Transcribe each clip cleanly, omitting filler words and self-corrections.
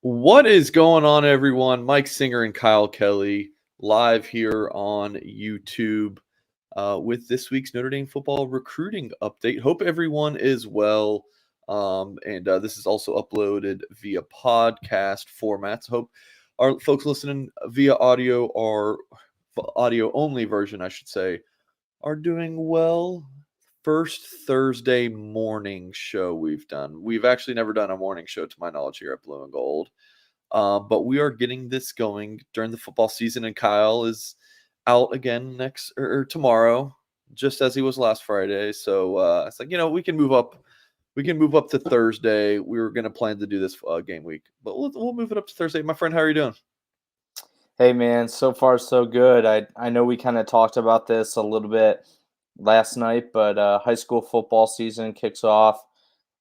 What is going on, everyone? Mike Singer and Kyle Kelly live here on YouTube with this week's Notre Dame football recruiting update. Hope everyone is well. And this is also uploaded via podcast formats. Hope our folks listening via audio or audio only version, I should say, are doing well. First Thursday morning show we've done. We've actually never done a morning show, to my knowledge, here at Blue and Gold. But we are getting this going during the football season, and Kyle is out again next or tomorrow, just as he was last Friday. So it's like, we can move up. We can move up to Thursday. We were going to plan to do this game week, but we'll move it up to Thursday. My friend, how are you doing? Hey man, so far so good. I know we kind of talked about this a little bit last night, but high school football season kicks off.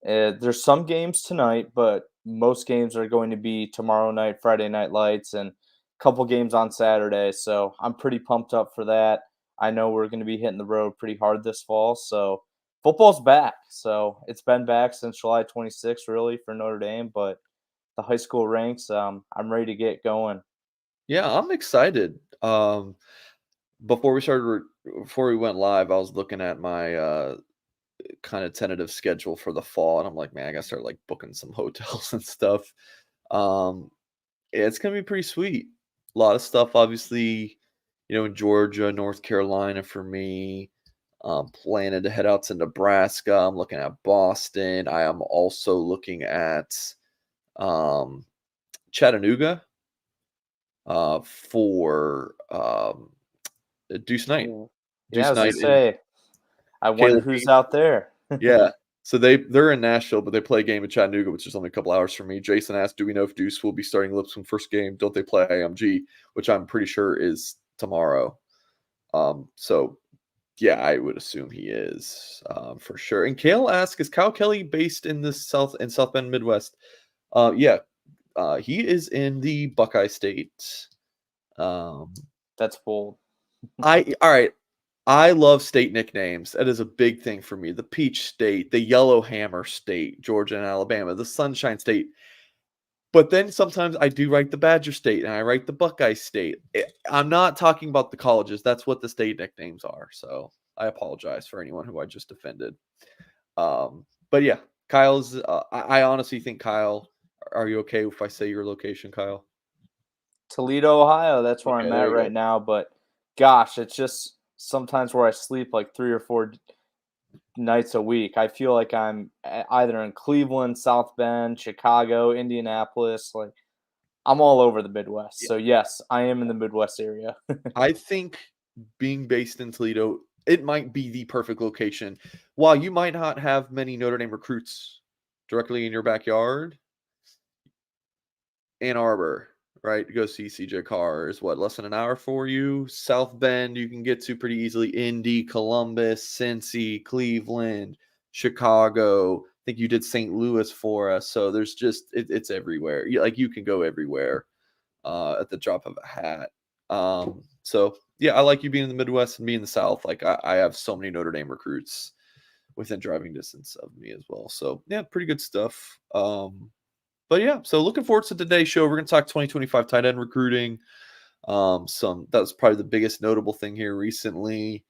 There's some games tonight, but most games are going to be tomorrow night, Friday night lights, and a couple games on Saturday. So I'm pretty pumped up for that. I know we're going to be hitting the road pretty hard this fall. So football's back. So it's been back since July 26th, really, for Notre Dame. But the high school ranks, I'm ready to get going. Yeah, I'm excited. Before we went live, I was looking at my kind of tentative schedule for the fall, and I'm like, man, I gotta start like booking some hotels and stuff. Um, it's gonna be pretty sweet. A lot of stuff, obviously, in Georgia, North Carolina for me. Planning to head out to Nebraska. I'm looking at Boston. I am also looking at Chattanooga for Deuce Knight. Ooh. Yeah, Deuce as I Knight and say, I wonder Caleb who's Beasley. out there. Yeah. So they're in Nashville, but they play a game in Chattanooga, which is only a couple hours from me. Jason asked, "Do we know if Deuce will be starting Lipscomb first game? Don't they play IMG?" Which I'm pretty sure is tomorrow. So yeah, I would assume he is for sure. And Kale asks, "Is Kyle Kelly based in the South Bend Midwest?" Yeah, he is in the Buckeye State. Um, That's bold. all right. I love state nicknames. That is a big thing for me. The Peach State, the Yellow Hammer State, Georgia and Alabama, the Sunshine State. But then sometimes I do write the Badger State and I write the Buckeye State. I'm not talking about the colleges. That's what the state nicknames are. So I apologize for anyone who I just offended. But yeah, Kyle's. I honestly think Kyle. Are you okay if I say your location, Kyle? Toledo, Ohio, that's where Okay, I'm there at you go. right now. But gosh, it's just sometimes where I sleep like 3 or 4 nights a week. I feel like I'm either in Cleveland, South Bend, Chicago, Indianapolis. Like I'm all over the Midwest. Yeah, So yes, I am in the Midwest area. I think being based in Toledo, it might be the perfect location. While you might not have many Notre Dame recruits directly in your backyard, Ann Arbor, right? To go see CJ Carr is what, less than an hour for you? South Bend, you can get to pretty easily. Indy, Columbus, Cincy, Cleveland, Chicago. I think you did St. Louis for us. So there's just, it's everywhere. You can go everywhere at the drop of a hat. So yeah, I like you being in the Midwest and me in the South. Like I have so many Notre Dame recruits within driving distance of me as well. So yeah, pretty good stuff. But yeah, so looking forward to today's show. We're going to talk 2025 tight end recruiting. That was probably the biggest notable thing here recently.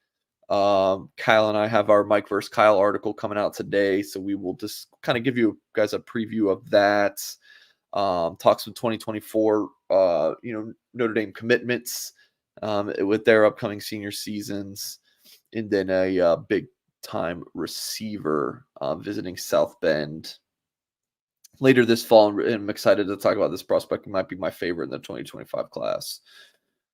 Kyle and I have our Mike versus Kyle article coming out today, so we will just kind of give you guys a preview of that. Talk some 2024, Notre Dame commitments with their upcoming senior seasons, and then a big time receiver visiting South Bend later this fall, and I'm excited to talk about this prospect. It might be my favorite in the 2025 class.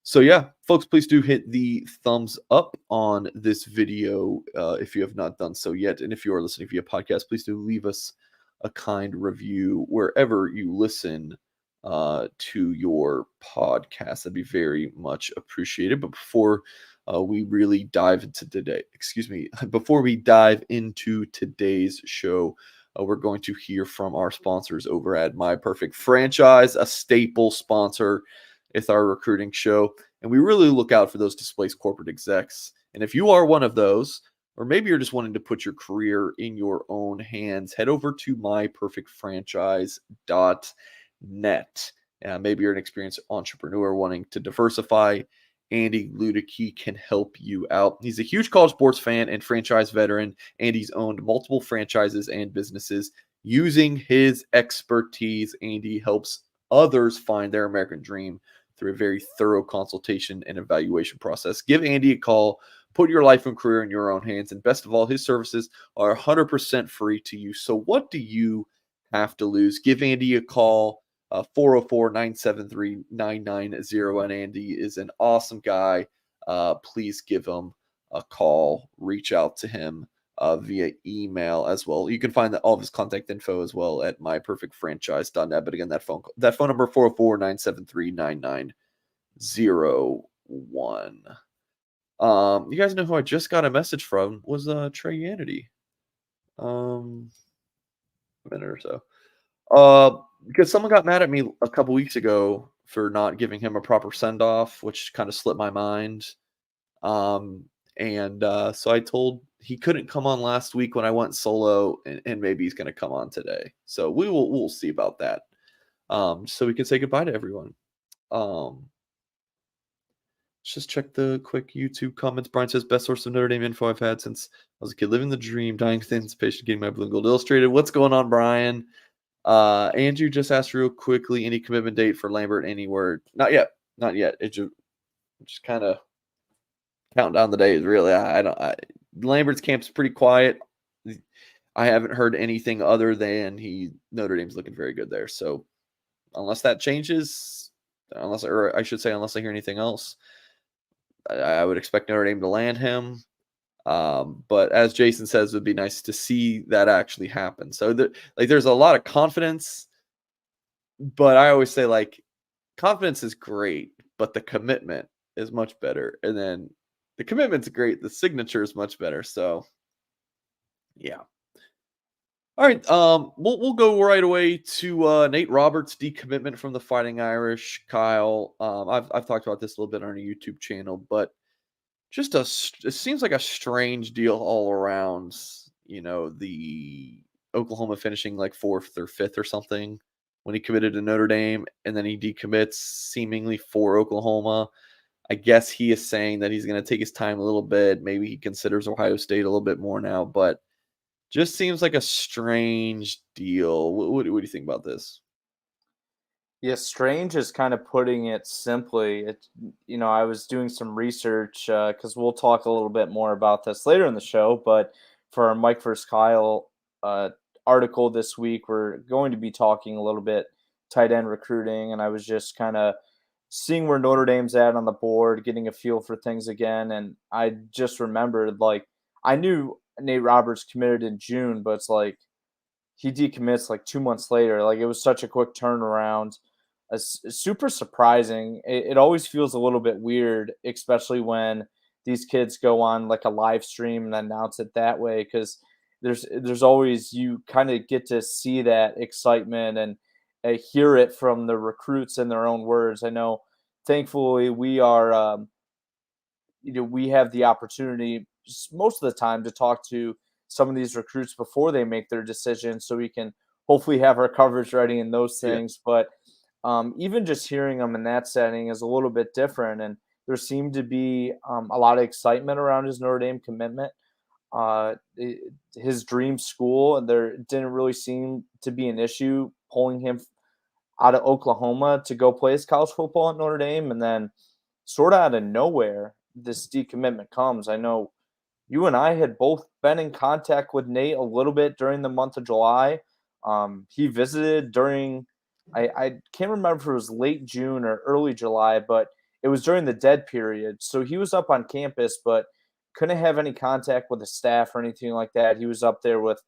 So yeah, folks, please do hit the thumbs up on this video if you have not done so yet. And if you are listening via podcast, please do leave us a kind review wherever you listen to your podcast. That'd be very much appreciated. But before we really dive into before we dive into today's show, we're going to hear from our sponsors over at My Perfect Franchise, a staple sponsor with our recruiting show. And we really look out for those displaced corporate execs. And if you are one of those, or maybe you're just wanting to put your career in your own hands, head over to myperfectfranchise.net. Maybe you're an experienced entrepreneur wanting to diversify. Andy Ludicky can help you out. He's a huge college sports fan and franchise veteran, and he's owned multiple franchises and businesses. Using his expertise, Andy helps others find their American dream through a very thorough consultation and evaluation process. Give Andy a call. Put your life and career in your own hands. And best of all, his services are 100% free to you. So what do you have to lose? Give Andy a call. 404-973-9901. And Andy is an awesome guy. Please give him a call. Reach out to him via email as well. You can find all of his contact info as well at myperfectfranchise.net. But again, that phone number 404-973-9901. You guys know who I just got a message from was Treyannity. A minute or so. Because someone got mad at me a couple weeks ago for not giving him a proper send off, which kind of slipped my mind. So I told he couldn't come on last week when I went solo, and maybe he's going to come on today. So we'll see about that. So we can say goodbye to everyone. Let's just check the quick YouTube comments. Brian says, best source of Notre Dame info I've had since I was a kid, living the dream, dying with anticipation, getting my blue and gold illustrated. What's going on, Brian? Andrew just asked real quickly, any commitment date for Lambert anywhere? Not yet. It just kind of counting down the days, really. Lambert's camp's pretty quiet. I haven't heard anything other than Notre Dame's looking very good there. So unless that changes, unless I hear anything else, I would expect Notre Dame to land him. But as Jason says, it would be nice to see that actually happen. So there's a lot of confidence, but I always say confidence is great, but the commitment is much better. And then the commitment's great. The signature is much better. So yeah. All right. We'll go right away to Nate Roberts' decommitment from the Fighting Irish. Kyle, I've talked about this a little bit on our YouTube channel, but it seems like a strange deal all around. The Oklahoma finishing like 4th or 5th or something when he committed to Notre Dame, and then he decommits seemingly for Oklahoma. I guess he is saying that he's going to take his time a little bit. Maybe he considers Ohio State a little bit more now, but just seems like a strange deal. What do you think about this? Yeah, strange is kind of putting it simply. I was doing some research because we'll talk a little bit more about this later in the show. But for our Mike vs. Kyle article this week, we're going to be talking a little bit tight end recruiting, and I was just kind of seeing where Notre Dame's at on the board, getting a feel for things again, and I just remembered I knew Nate Roberts committed in June, but it's he decommits 2 months later. It was such a quick turnaround. Super surprising. It always feels a little bit weird, especially when these kids go on a live stream and announce it that way, because there's always, you kind of get to see that excitement and hear it from the recruits in their own words. I know, thankfully, we are we have the opportunity most of the time to talk to some of these recruits before they make their decision, so we can hopefully have our coverage ready in those things. Yeah. But even just hearing them in that setting is a little bit different, and there seemed to be a lot of excitement around his Notre Dame commitment, his dream school, and there didn't really seem to be an issue pulling him out of Oklahoma to go play his college football at Notre Dame. And then sort of out of nowhere, this decommitment comes. I know you and I had both been in contact with Nate a little bit during the month of July. He visited during, I can't remember if it was late June or early July, but it was during the dead period. So he was up on campus, but couldn't have any contact with the staff or anything like that. He was up there with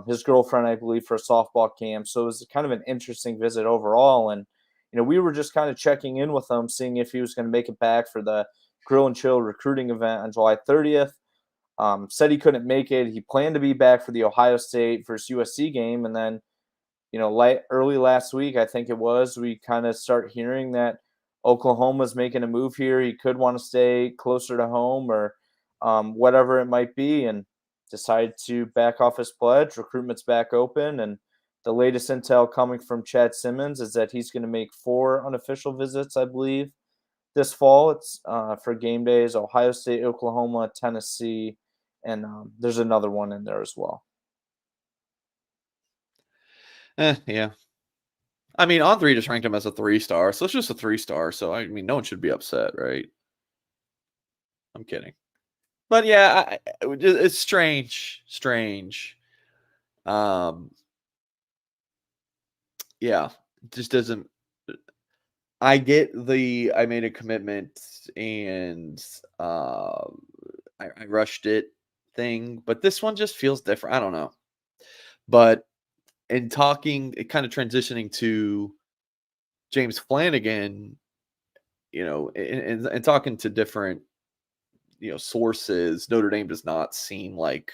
his girlfriend, I believe, for a softball camp. So it was kind of an interesting visit overall. And, we were just kind of checking in with him, seeing if he was going to make it back for the Grill and Chill recruiting event on July 30th. Said he couldn't make it. He planned to be back for the Ohio State versus USC game. And then, early last week, I think it was, we kind of start hearing that Oklahoma's making a move here. He could want to stay closer to home or whatever it might be, and decided to back off his pledge. Recruitment's back open, and The latest intel coming from Chad Simmons is that he's going to make 4 unofficial visits, I believe, this fall. It's for game days: Ohio State, Oklahoma, Tennessee, and there's another one in there as well. Yeah. I mean, On3 just ranked him as a 3-star, so it's just a 3-star. So I mean, no one should be upset, right? I'm kidding, but yeah, it's strange. Um, yeah, it just doesn't. I get the I made a commitment and I rushed it thing, but this one just feels different. I don't know, but in talking, kind of transitioning to James Flanagan, and talking to different, sources, Notre Dame does not seem like.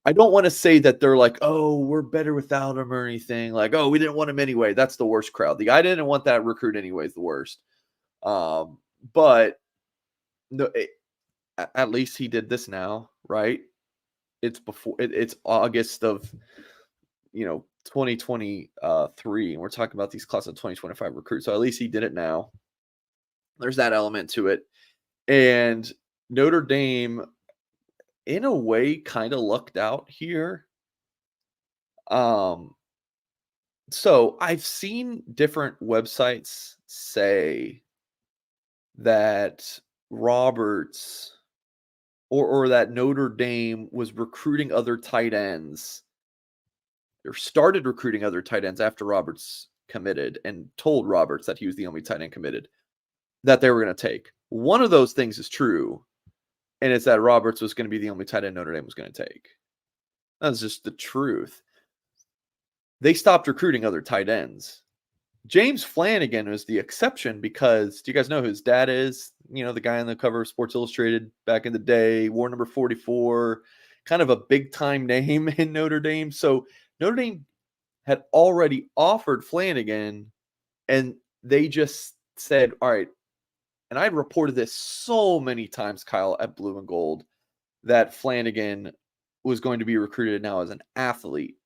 I don't want to say that they're like, oh, we're better without him or anything. Like, oh, we didn't want him anyway. That's the worst crowd. The I didn't want that recruit anyway is the worst. But no, at least he did this now, right? It's before it's August of 2023, and we're talking about these class of 2025 recruits. So at least he did it now. There's that element to it. And Notre Dame, in a way, kind of lucked out here. So I've seen different websites say that Roberts or that Notre Dame was recruiting other tight ends or started recruiting other tight ends after Roberts committed and told Roberts that he was the only tight end committed that they were going to take. One of those things is true, and it's that Roberts was going to be the only tight end Notre Dame was going to take. That's just the truth. They stopped recruiting other tight ends. James Flanagan was the exception because do you guys know who his dad is? The guy on the cover of Sports Illustrated back in the day, wore number 44, kind of a big time name in Notre Dame. So Notre Dame had already offered Flanagan, and they just said, all right. And I reported this so many times, Kyle, at Blue and Gold, that Flanagan was going to be recruited now as an athlete,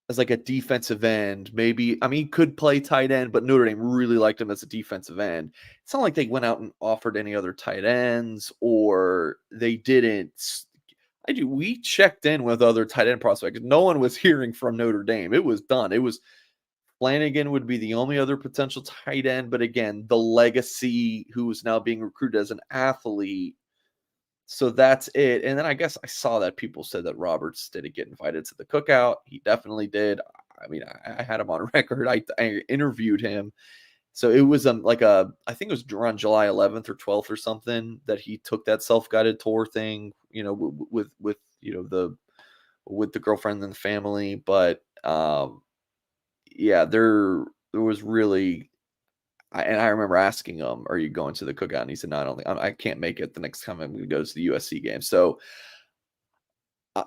as like a defensive end. Maybe, I mean, he could play tight end, but Notre Dame really liked him as a defensive end. It's not like they went out and offered any other tight ends, or they didn't. We checked in with other tight end prospects. No one was hearing from Notre Dame. It was done. It was Flanagan would be the only other potential tight end, but again, the legacy who is now being recruited as an athlete. So that's it. And then I guess I saw that people said that Roberts didn't get invited to the cookout. He definitely did. I mean, I had him on record. I interviewed him. So it was I think it was around July 11th or 12th or something that he took that self-guided tour thing, with the girlfriend and the family. But yeah, there was really, and I remember asking him, "Are you going to the cookout?" And he said, "Not only I can't make it the next time I'm going to go to the USC game." So,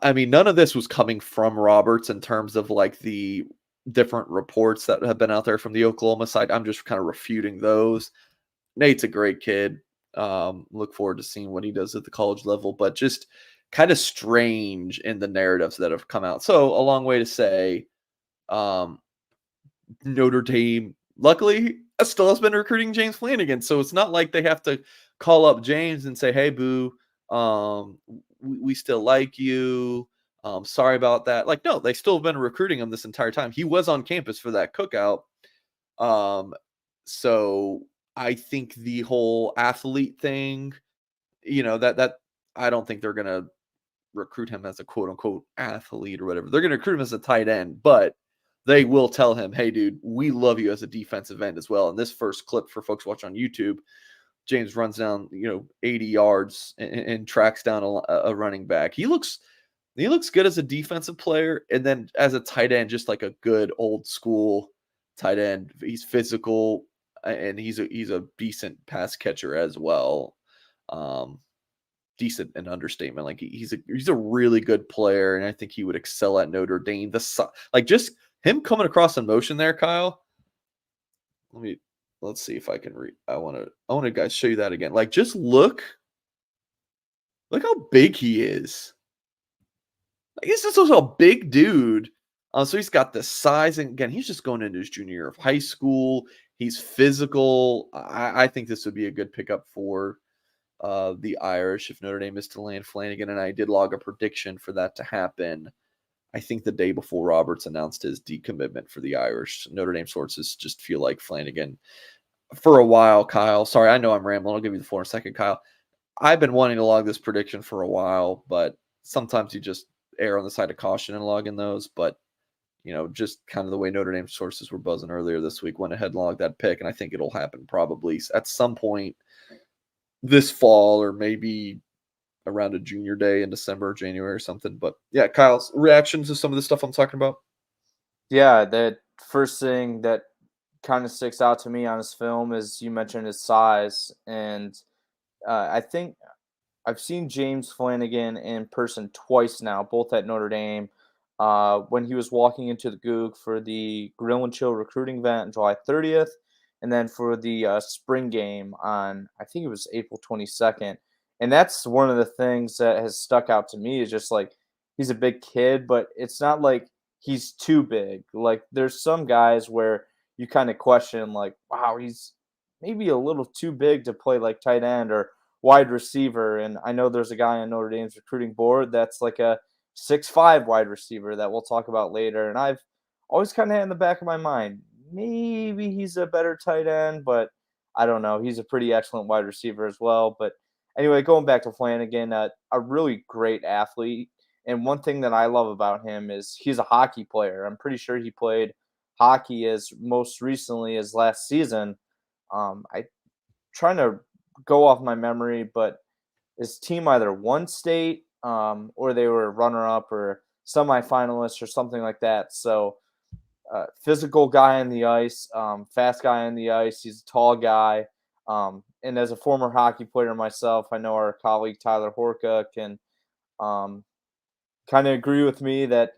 I mean, none of this was coming from Roberts in terms of like the different reports that have been out there from the Oklahoma side. I'm just kind of refuting those. Nate's a great kid. Look forward to seeing what he does at the college level, but just kind of strange in the narratives that have come out. So, a long way to say, Notre Dame, luckily, still has been recruiting James Flanagan. So it's not like they have to call up James and say, "Hey, boo, we still like you. Sorry about that." Like, no, they still have been recruiting him this entire time. He was on campus for that cookout. So I think the whole athlete thing, that I don't think they're gonna recruit him as a quote unquote athlete or whatever. They're gonna recruit him as a tight end, but they will tell him, "Hey, dude, we love you as a defensive end as well." And this first clip for folks watching on YouTube, James runs down, 80 yards and tracks down a running back. He looks good as a defensive player, and then as a tight end, just like a good old school tight end. He's physical, and he's a decent pass catcher as well. Decent an understatement. Like he's a really good player, and I think he would excel at Notre Dame. Just him coming across in motion there, Kyle. Let's see if I can read. I want to guys show you that again. Like just look how big he is. Like he's just a big dude. So he's got the size, and again, he's just going into his junior year of high school. He's physical. I think this would be a good pickup for the Irish if Notre Dame is to land Flanagan, and I did log a prediction for that to happen. I think the day before Roberts announced his decommitment for the Irish. Notre Dame sources just feel like Flanagan for a while, Kyle. Sorry, I know I'm rambling. I'll give you the floor in a second, Kyle. I've been wanting to log this prediction for a while, but sometimes you just err on the side of caution and log in those. But, just kind of the way Notre Dame sources were buzzing earlier this week, went ahead and logged that pick, and I think it'll happen probably at some point this fall or maybe around a junior day in December or January or something. But yeah, Kyle's reactions to some of the stuff I'm talking about. Yeah, the first thing that kind of sticks out to me on his film is you mentioned his size, and I think I've seen James Flanagan in person twice now, both at Notre Dame. When he was walking into the Goog for the Grill and Chill recruiting event on July 30th, and then for the spring game on, I think it was April 22nd. And that's one of the things that has stuck out to me is just like he's a big kid, but it's not like he's too big. Like there's some guys where you kind of question, like, wow, he's maybe a little too big to play like tight end or wide receiver. And I know there's a guy on Notre Dame's recruiting board that's like a 6'5" wide receiver that we'll talk about later. And I've always kind of had in the back of my mind, maybe he's a better tight end, but I don't know. He's a pretty excellent wide receiver as well. But anyway, going back to Flanagan, a really great athlete. And one thing that I love about him is he's a hockey player. I'm pretty sure he played hockey as most recently as last season. I trying to go off my memory, but his team either won state or they were runner up or semifinalists or something like that. So physical guy on the ice, fast guy on the ice. He's a tall guy. And as a former hockey player myself, I know our colleague Tyler Horka can um, kind of agree with me that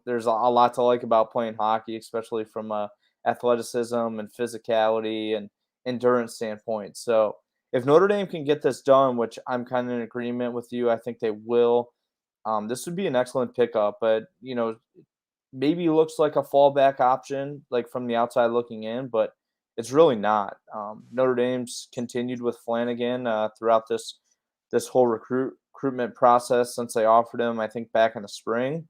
there's a lot to like about playing hockey, especially from a athleticism and physicality and endurance standpoint. So if Notre Dame can get this done, which I'm kind of in agreement with you, I think they will. This would be an excellent pickup, but maybe looks like a fallback option, like from the outside looking in, but it's really not. Notre Dame's continued with Flanagan throughout this whole recruitment process since they offered him, I think, back in the spring.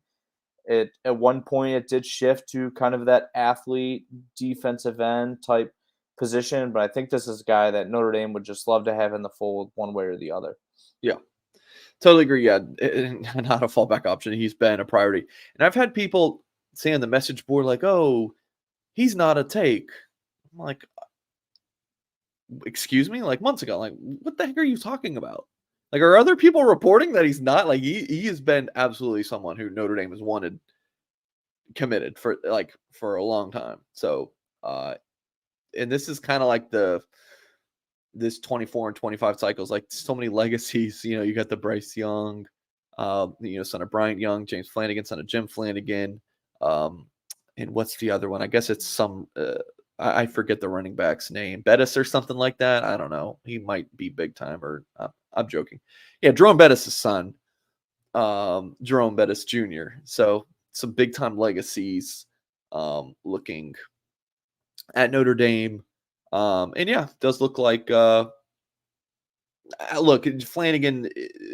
It at one point it did shift to kind of that athlete defensive end type position, but I think this is a guy that Notre Dame would just love to have in the fold one way or the other. Yeah, totally agree. Yeah, not a fallback option. He's been a priority. And I've had people say on the message board, like, oh, he's not a take. I'm like, excuse me? Like months ago. Like, what the heck are you talking about? Like, are other people reporting that he's not? Like, he has been absolutely someone who Notre Dame has wanted committed for a long time. So, and this is kind of like this 24 and 25 cycles, like so many legacies. You got the Bryce Young, son of Bryant Young, James Flanagan, son of Jim Flanagan. And what's the other one? I guess it's some, I forget the running back's name, Bettis or something like that. I don't know. He might be big time or I'm joking. Yeah, Jerome Bettis' son, Jerome Bettis Jr. So some big time legacies looking at Notre Dame. And yeah, does look like look, Flanagan,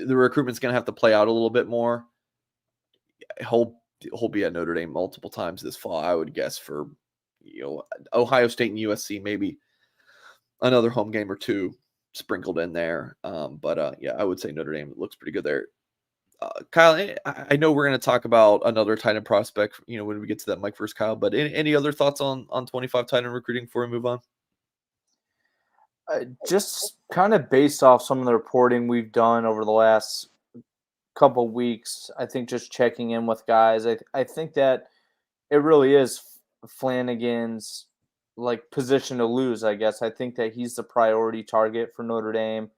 the recruitment's going to have to play out a little bit more. He'll be at Notre Dame multiple times this fall, I would guess, for Ohio State and USC, maybe another home game or two sprinkled in there. But yeah, I would say Notre Dame looks pretty good there. Kyle, I know we're going to talk about another tight end prospect, when we get to that Mike versus Kyle. But any other thoughts on 25 tight end recruiting before we move on? Just kind of based off some of the reporting we've done over the last couple weeks, I think just checking in with guys, I think that it really is Flanagan's like position to lose, I guess. I think that he's the priority target for Notre Dame.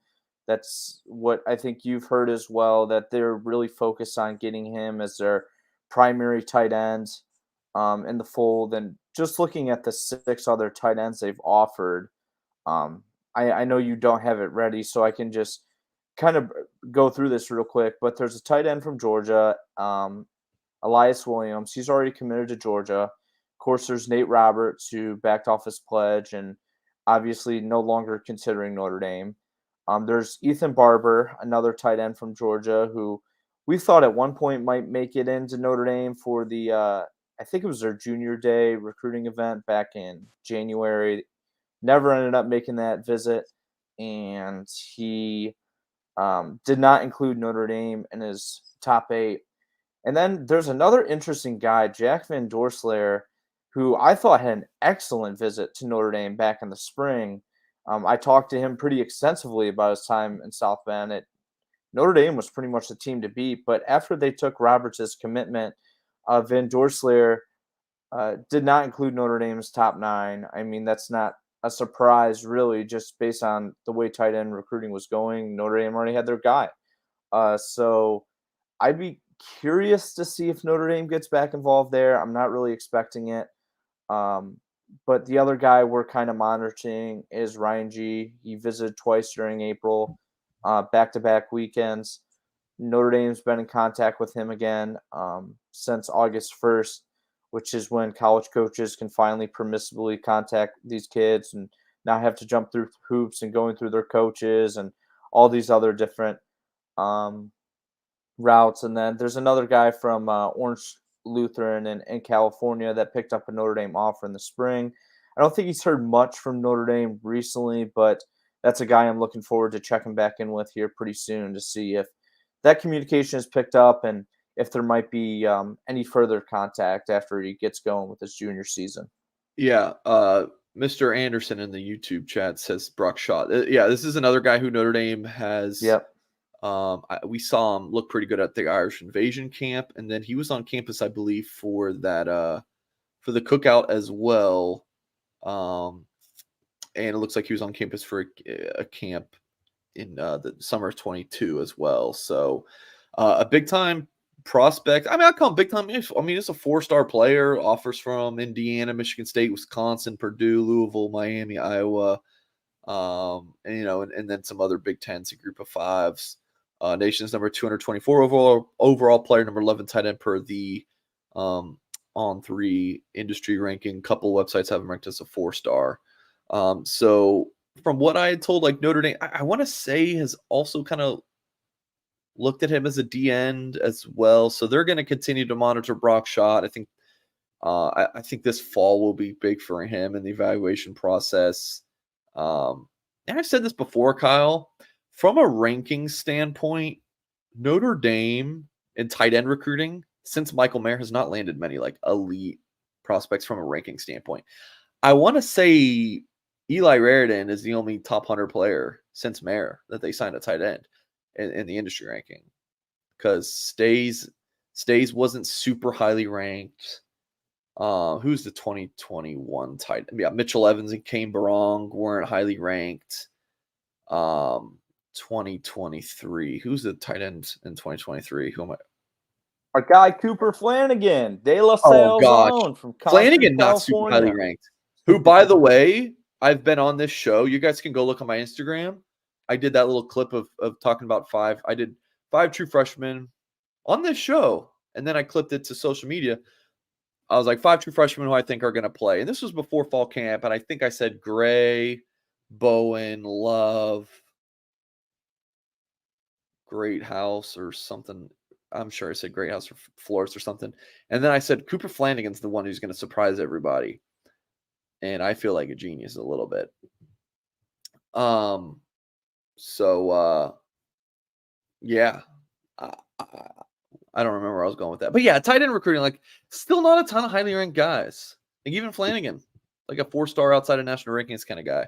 That's what I think you've heard as well, that they're really focused on getting him as their primary tight end in the fold. And just looking at the 6 other tight ends they've offered, um, I know you don't have it ready, so I can just kind of go through this real quick. But there's a tight end from Georgia, Elias Williams. He's already committed to Georgia. Of course, there's Nate Roberts, who backed off his pledge and obviously no longer considering Notre Dame. There's Ethan Barber, another tight end from Georgia, who we thought at one point might make it into Notre Dame for the, I think it was their junior day recruiting event back in January. Never ended up making that visit, and he did not include Notre Dame in his top 8. And then there's another interesting guy, Jack Van Dorselaer, who I thought had an excellent visit to Notre Dame back in the spring. I talked to him pretty extensively about his time in South Bend. Notre Dame was pretty much the team to beat, but after they took Roberts' commitment, Van Dorselaer did not include Notre Dame's top 9. I mean, that's not a surprise, really, just based on the way tight end recruiting was going. Notre Dame already had their guy. So I'd be curious to see if Notre Dame gets back involved there. I'm not really expecting it. But the other guy we're kind of monitoring is Ryan G. He visited twice during April, back-to-back weekends. Notre Dame's been in contact with him again since August 1st, which is when college coaches can finally permissibly contact these kids and not have to jump through hoops and going through their coaches and all these other different routes. And then there's another guy from Orange Lutheran in California that picked up a Notre Dame offer in the spring. I don't think he's heard much from Notre Dame recently, but that's a guy I'm looking forward to checking back in with here pretty soon to see if that communication is picked up and if there might be any further contact after he gets going with his junior season. Yeah, Mr. Anderson in the YouTube chat says Brock Shaw. Yeah, this is another guy who Notre Dame has. Yep. We saw him look pretty good at the Irish Invasion camp, and then he was on campus, I believe, for that for the cookout as well. And it looks like he was on campus for a camp in the summer of 22 as well. So a big time prospect. I mean, I call him big time. I mean, it's a 4-star player. Offers from Indiana, Michigan State, Wisconsin, Purdue, Louisville, Miami, Iowa, and and then some other Big Tens, a group of 5s. Nation's number 224 overall player, number 11 tight end per the On3 industry ranking. Couple websites have him ranked as a 4-star. So from what I had told, like Notre Dame, I want to say has also kind of looked at him as a D end as well. So they're going to continue to monitor Brock Schott. I think I think this fall will be big for him in the evaluation process. And I've said this before, Kyle. From a ranking standpoint, Notre Dame in tight end recruiting since Michael Mayer has not landed many like elite prospects from a ranking standpoint. I want to say Eli Raridan is the only top 100 player since Mayer that they signed a tight end in the industry ranking, because Stays wasn't super highly ranked. Who's the 2021 tight end? Yeah, Mitchell Evans and Kane Barong weren't highly ranked. 2023. Who's the tight end in 2023? Who am I? Our guy Cooper Flanagan, De La Oh Salle's gosh, own from Flanagan, Concord, not super highly California. ranked. Who, by the way, I've been on this show. You guys can go look on my Instagram. I did that little clip of talking about 5. I did 5 true freshmen on this show, and then I clipped it to social media. I was like 5 true freshmen who I think are going to play, and this was before fall camp. And I think I said Gray, Bowen, Love, Great House or something. I'm sure I said Great House or Flores or something. And then I said Cooper Flanagan's the one who's going to surprise everybody. And I feel like a genius a little bit. Yeah. I don't remember where I was going with that. But yeah, tight end recruiting, like still not a ton of highly ranked guys. Like even Flanagan, like a 4-star outside of national rankings kind of guy.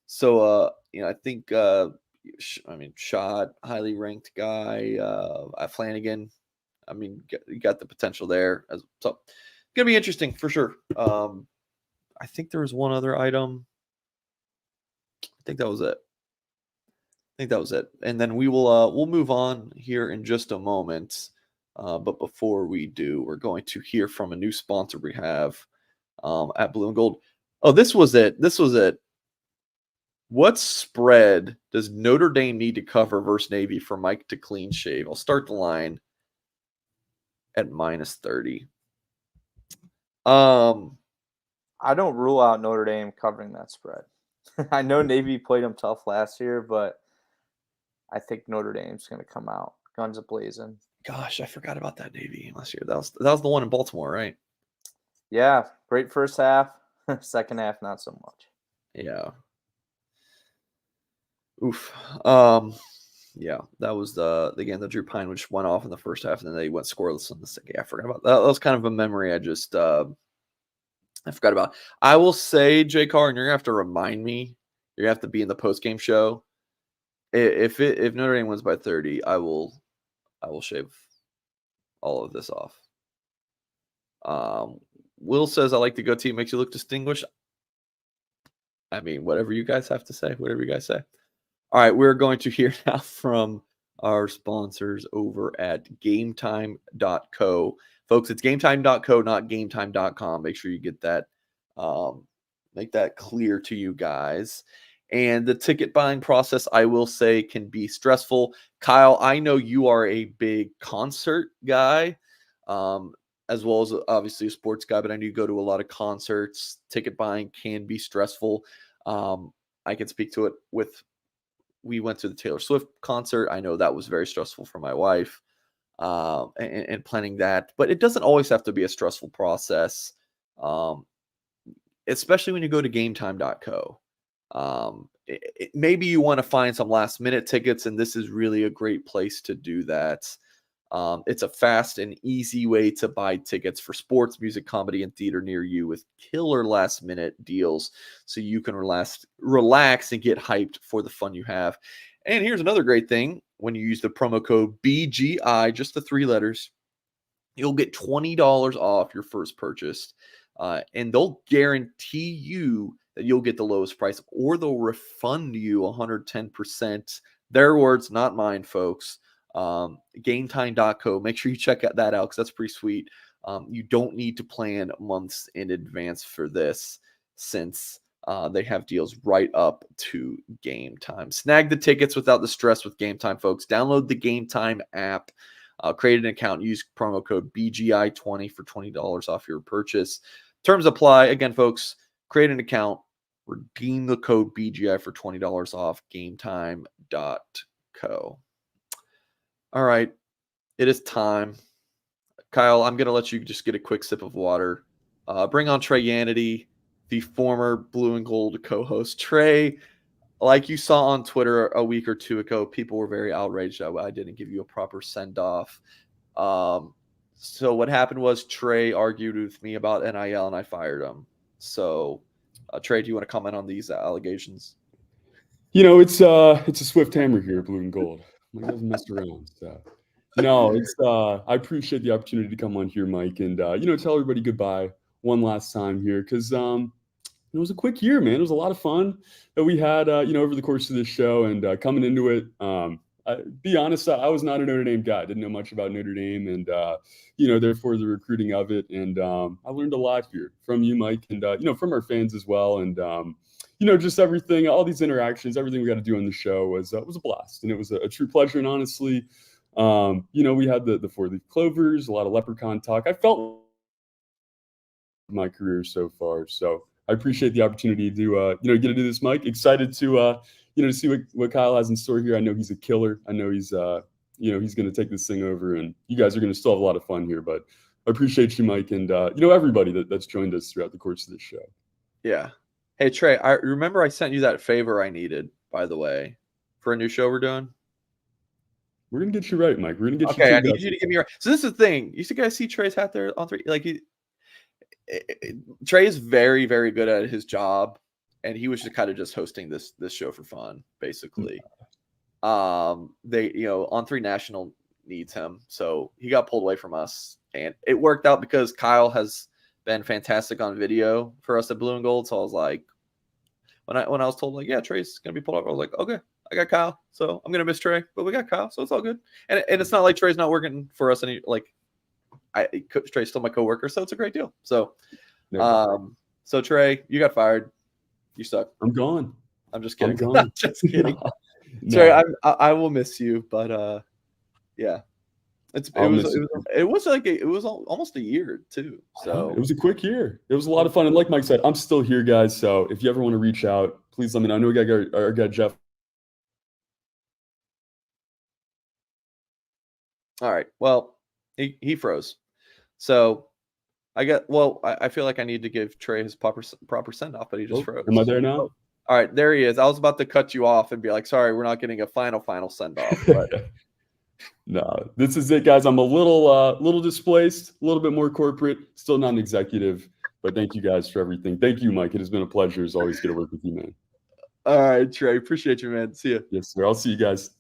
So I think Schott, highly ranked guy. Flanagan, I mean, you got the potential there. So gonna be interesting for sure. I think there was one other item. I think that was it. And then we'll move on here in just a moment. But before we do, we're going to hear from a new sponsor we have at Blue and Gold. Oh, this was it. What spread does Notre Dame need to cover versus Navy for Mike to clean shave? I'll start the line. at -30. I don't rule out Notre Dame covering that spread. I know Navy played them tough last year, but I think Notre Dame's going to come out guns a-blazing. Gosh, I forgot about that Navy last year. That was the one in Baltimore, right? Yeah, great first half. Second half, not so much. Yeah. Oof. Yeah, that was the game that Drew Pine, which went off in the first half, and then they went scoreless in the second. Yeah, I forgot about that. That was kind of a memory I just I forgot about. I will say, Jay Carr, and you're gonna have to remind me. You're gonna have to be in the post game show. If Notre Dame wins by 30, I will shave all of this off. Will says, I like the goatee, makes you look distinguished. I mean, whatever you guys have to say, whatever you guys say. All right, we're going to hear now from our sponsors over at gametime.co. Folks, it's gametime.co, not gametime.com. Make sure you get that, make that clear to you guys. And the ticket buying process, I will say, can be stressful. Kyle, I know you are a big concert guy, as well as obviously a sports guy, but I know you go to a lot of concerts. Ticket buying can be stressful. I can speak to it we went to the Taylor Swift concert. I know that was very stressful for my wife, and planning that, but it doesn't always have to be a stressful process. Especially when you go to gametime.co. Maybe you want to find some last minute tickets, and this is really a great place to do that. It's a fast and easy way to buy tickets for sports, music, comedy, and theater near you with killer last minute deals so you can relax and get hyped for the fun you have. And here's another great thing. When you use the promo code BGI, just the 3 letters, you'll get $20 off your first purchase. And they'll guarantee you that you'll get the lowest price, or they'll refund you 110%. Their words, not mine, folks. Gametime.co. Make sure you check that out because that's pretty sweet. You don't need to plan months in advance for this, since they have deals right up to game time. Snag the tickets without the stress with Game Time, folks. Download the Game Time app, create an account, use promo code BGI20 for $20 off your purchase. Terms apply. Again, folks, create an account, redeem the code BGI for $20 off. Gametime.co. All right, it is time. Kyle, I'm going to let you just get a quick sip of water. Bring on Treyannity, the former Blue and Gold co-host. Trey, like you saw on Twitter a week or two ago, people were very outraged that I didn't give you a proper send-off. So what happened was Trey argued with me about NIL, and I fired him. So, Trey, do you want to comment on these allegations? It's a swift hammer here, Blue and Gold. Mike doesn't mess around. So. No, it's I appreciate the opportunity to come on here, Mike, and tell everybody goodbye one last time here, because it was a quick year, man. It was a lot of fun that we had over the course of this show, and coming into it. Be honest, I was not a Notre Dame guy. I didn't know much about Notre Dame, and therefore the recruiting of it. And I learned a lot here from you, Mike, and from our fans as well. And just everything, all these interactions, everything we got to do on the show was a blast, and it was a true pleasure. And honestly, we had the 4-leaf clovers, a lot of leprechaun talk. I felt my career so far, so I appreciate the opportunity to get to do this, Mike. Excited to to see what Kyle has in store here. I know he's a killer. I know he's he's going to take this thing over, and you guys are going to still have a lot of fun here. But I appreciate you, Mike, and everybody that's joined us throughout the course of this show. Yeah. Hey, Trey, I remember I sent you that favor I needed, by the way, for a new show we're doing. We're going to get you right, Mike. We're going to get you. Okay, you. I need you to get me right. So this is the thing. You guys see Trey's hat there on 3? Like, Trey is very, very good at his job, and he was just kind of just hosting this show for fun, basically. They, On 3 National needs him, so he got pulled away from us, and it worked out because Kyle has been fantastic on video for us at Blue and Gold. So I was like, when I was told, like, yeah, Trey's gonna be pulled up, I was like, okay, I got Kyle, so I'm gonna miss Trey, but we got Kyle, so it's all good. And it's not like Trey's not working for us any, like, Trey's still my coworker, so it's a great deal. So, so Trey, you got fired. You suck. I'm gone. I'm just kidding. I'm gone. Just kidding. No. Trey, I will miss you, but yeah. It I'll was miss you. almost a year too. So It was a quick year. It was a lot of fun. And like Mike said, I'm still here, guys. So if you ever want to reach out, please let me know. I know we got our guy Jeff. all right. Well, he froze. So I feel like I need to give Trey his proper send off, but he just froze. Am I there now? All right, there he is. I was about to cut you off and be like, sorry, we're not getting a final send off. But No, this is it, guys. I'm a little displaced, a little bit more corporate, still not an executive. But thank you guys for everything. Thank you, Mike. It has been a pleasure as always. Get to work with you, man. all right, Trey, appreciate you, man. See you. Yes, sir. I'll see you guys.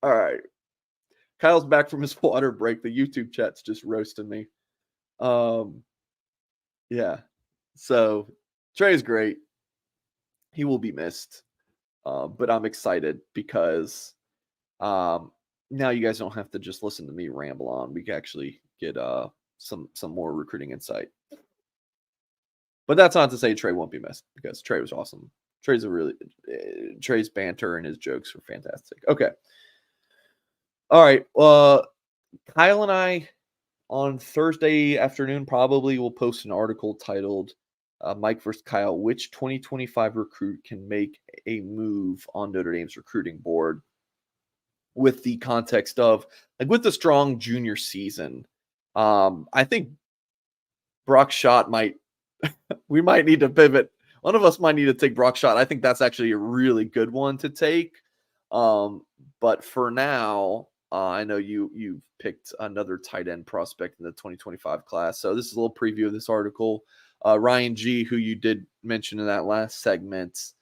All right. Kyle's back from his water break. The YouTube chat's just roasting me. Yeah. So Trey's great. He will be missed. But I'm excited because now you guys don't have to just listen to me ramble on. We can actually get some more recruiting insight. But that's not to say Trey won't be missed because Trey was awesome. Trey's banter and his jokes were fantastic. Okay. All right. Kyle and I on Thursday afternoon probably will post an article titled Mike versus Kyle, which 2025 recruit can make a move on Notre Dame's recruiting board, with the context of like with the strong junior season. I think Brock Schott we might need to pivot. One of us might need to take Brock Schott. I think that's actually a really good one to take. But for now, I know you've picked another tight end prospect in the 2025 class. So this is a little preview of this article. Ryan G., who you did mention in that last segment,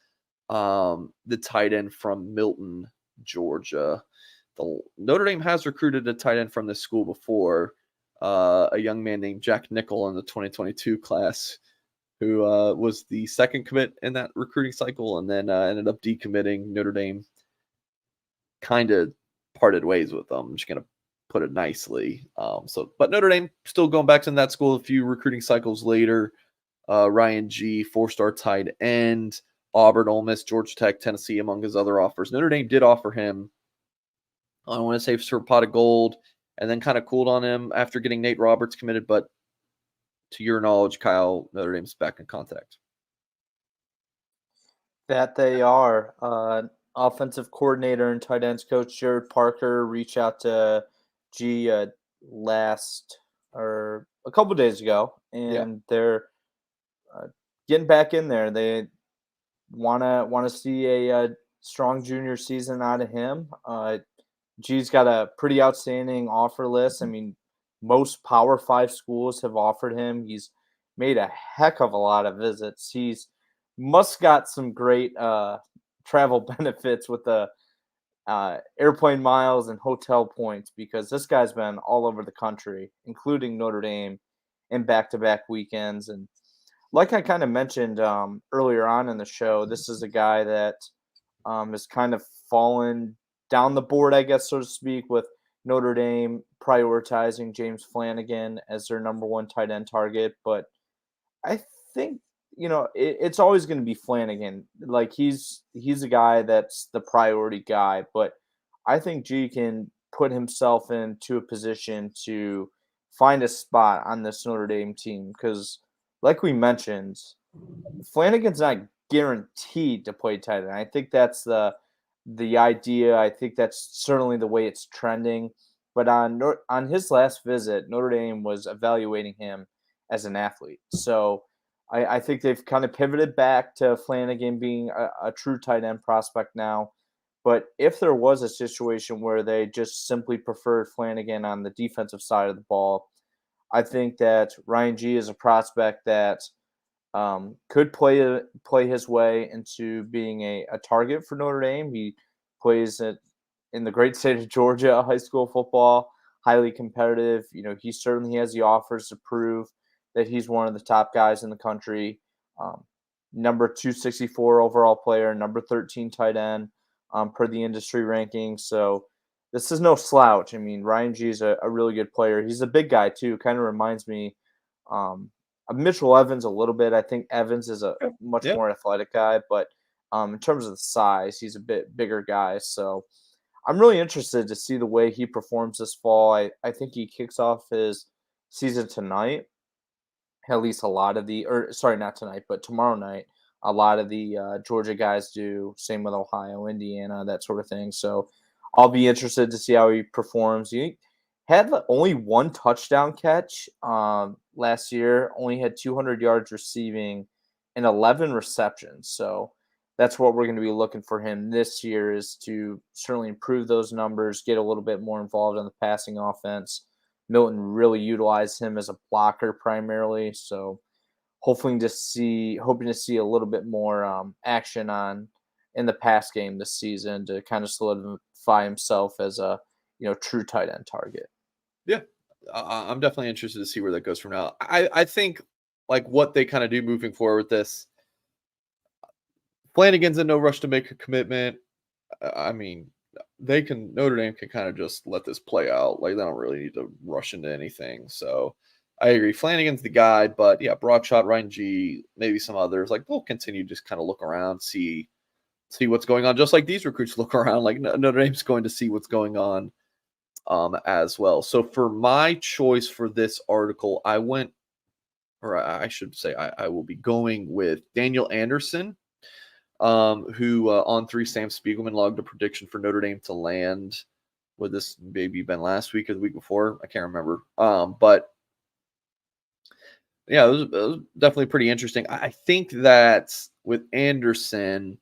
the tight end from Milton, Georgia. Notre Dame has recruited a tight end from this school before, a young man named Jack Nickel in the 2022 class, who was the second commit in that recruiting cycle and then ended up decommitting. Notre Dame kind of parted ways with them. I'm just going to put it nicely. But Notre Dame still going back to that school a few recruiting cycles later. Ryan G., 4-star tight end, Auburn, Ole Miss, Georgia Tech, Tennessee, among his other offers. Notre Dame did offer him, I want to say, for a pot of gold, and then kind of cooled on him after getting Nate Roberts committed. But to your knowledge, Kyle, Notre Dame's back in contact. That they are. Offensive coordinator and tight ends coach Jared Parker reached out to G a couple days ago, and they're getting back in there. They want to see a strong junior season out of him. G's got a pretty outstanding offer list. I mean, most Power 5 schools have offered him. He's made a heck of a lot of visits. He's must got some great travel benefits with the airplane miles and hotel points, because this guy's been all over the country, including Notre Dame, in back-to-back weekends. And like I kind of mentioned earlier on in the show, this is a guy that has kind of fallen down the board, I guess, so to speak, with Notre Dame prioritizing James Flanagan as their number one tight end target. But I think, it's always going to be Flanagan. Like he's a guy that's the priority guy, but I think G can put himself into a position to find a spot on this Notre Dame team, because like we mentioned, Flanagan's not guaranteed to play tight end. I think that's the idea. I think that's certainly the way it's trending. But on his last visit, Notre Dame was evaluating him as an athlete. So I think they've kind of pivoted back to Flanagan being a true tight end prospect now. But if there was a situation where they just simply preferred Flanagan on the defensive side of the ball, I think that Ryan G. is a prospect that could play his way into being a target for Notre Dame. He plays in the great state of Georgia, high school football, highly competitive. He certainly has the offers to prove that he's one of the top guys in the country. Number 264 overall player, number 13 tight end per the industry rankings. So this is no slouch. I mean, Ryan G is a really good player. He's a big guy too. Kind of reminds me of Mitchell Evans a little bit. I think Evans is a much more athletic guy, but in terms of the size, he's a bit bigger guy. So I'm really interested to see the way he performs this fall. I think he kicks off his season tonight. At least a lot of the, or sorry, not tonight, but tomorrow night. A lot of the Georgia guys do. Same with Ohio, Indiana, that sort of thing. So I'll be interested to see how he performs. He had only one touchdown catch last year. Only had 200 yards receiving and 11 receptions. So that's what we're going to be looking for him this year, is to certainly improve those numbers, get a little bit more involved in the passing offense. Milton really utilized him as a blocker primarily, so hoping to see a little bit more action in the pass game this season to kind of solidify himself as a true tight end target. Yeah, I'm definitely interested to see where that goes from now. I think like what they kind of do moving forward with this. Flanagan's in no rush to make a commitment. I mean, Notre Dame can kind of just let this play out. Like, they don't really need to rush into anything. So I agree. Flanagan's the guy, but yeah, Broadshot, Ryan G, maybe some others. Like, they'll continue to just kind of look around, see what's going on. Just like these recruits look around, like Notre Dame's going to see what's going on as well. So for my choice for this article, I should say I will be going with Daniel Anderson. Who on 3 Sam Spiegelman logged a prediction for Notre Dame to land. Would this maybe been last week or the week before? I can't remember. But yeah, it was definitely pretty interesting. I think that with Anderson,